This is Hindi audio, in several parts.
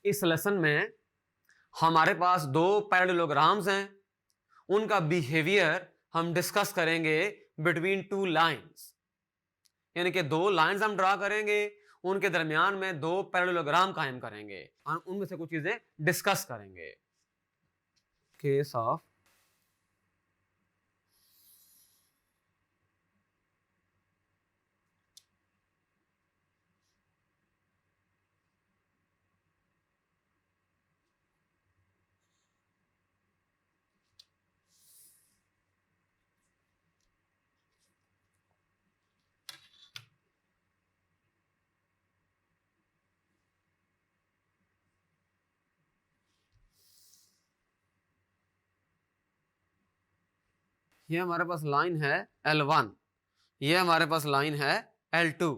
इस लेसन में हमारे पास दो पैरेललोग्राम्स हैं, उनका बिहेवियर हम डिस्कस करेंगे बिटवीन टू लाइंस, यानी कि दो लाइंस हम ड्रा करेंगे, उनके दरमियान में दो पैरेललोग्राम कायम करेंगे और उनमें से कुछ चीजें डिस्कस करेंगे। केस ऑफ ये हमारे पास लाइन है L1, ये हमारे पास लाइन है L2।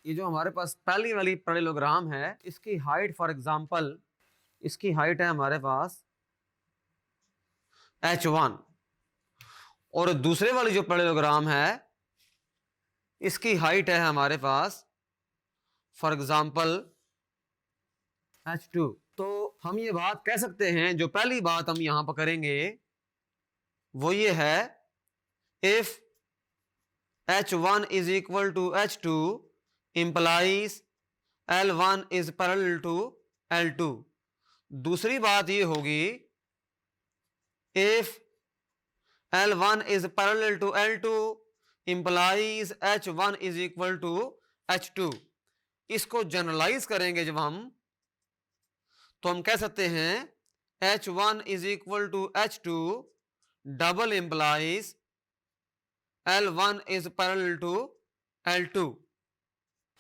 ये जो हमारे पास पहली वाली पैरेललोग्राम है, इसकी हाइट फॉर एग्जांपल, इसकी हाइट है हमारे पास H1, और दूसरे वाली जो पैरेललोग्राम है इसकी हाइट है हमारे पास फॉर एग्जांपल H2। तो हम ये बात कह सकते हैं, जो पहली बात हम यहां पर करेंगे वो ये है, if H1 is equal to H2 implies L1 is parallel to L2। दूसरी बात ये होगी, if L1 is parallel to L2 implies H1 is equal to H2। इसको जनरलाइज करेंगे जब हम, तो हम कह सकते हैं H1 is equal to H2 double implies L1 is parallel to L2।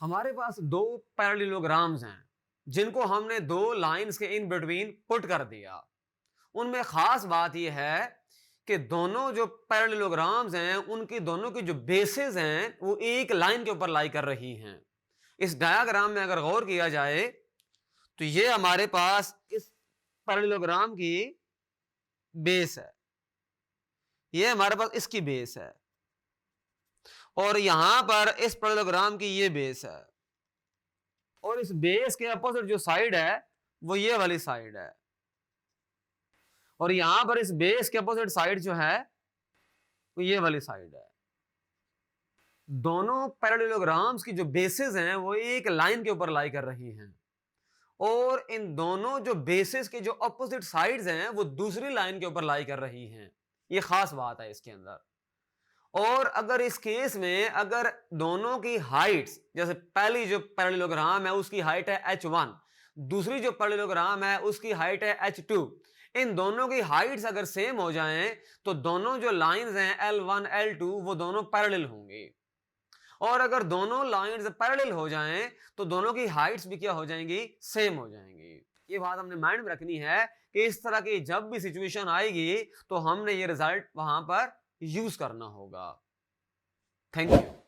हमारे पास दो पैरेललोग्राम्स हैं जिनको हमने दो लाइंस के इन बिटवीन पुट कर दिया। उनमें खास बात यह है कि दोनों जो पैरेललोग्राम्स हैं उनकी दोनों की जो बेसिस हैं वो एक लाइन के ऊपर लाई कर रही हैं। इस डायग्राम में अगर गौर किया जाए तो ये हमारे पास इस पैरेललोग्राम की बेस है, ये हमारे पास इसकी बेस है, और यहां पर इस पैरेललोग्राम की ये बेस है, और इस बेस के अपोजिट जो साइड है वो ये वाली साइड है, और यहां पर इस बेस के अपोजिट साइड जो है वो ये वाली साइड है। दोनों पैरेललोग्राम्स की जो बेसिस हैं वो एक लाइन के ऊपर लाई कर रही हैं, और इन दोनों जो बेसिस के जो अपोजिट साइड्स हैं वो दूसरी लाइन के ऊपर लाई कर रही हैं। ये खास बात है इसके अंदर। और अगर इस केस में अगर दोनों की हाइट्स, जैसे पहली जो पैरेललोग्राम है उसकी हाइट है H1, दूसरी जो पैरेललोग्राम है उसकी हाइट है H2, इन दोनों की हाइट्स अगर सेम हो जाएं तो दोनों जो लाइंस हैं L1 L2 वो दोनों पैरेलल होंगी, और अगर दोनों लाइंस पैरेलल हो जाएं तो दोनों की हाइट्स भी क्या हो जाएंगी, सेम हो जाएंगी। ये बात हमने माइंड में रखनी है कि इस तरह की जब भी सिचुएशन आएगी तो हमने ये रिजल्ट वहां पर यूज करना होगा। Thank you.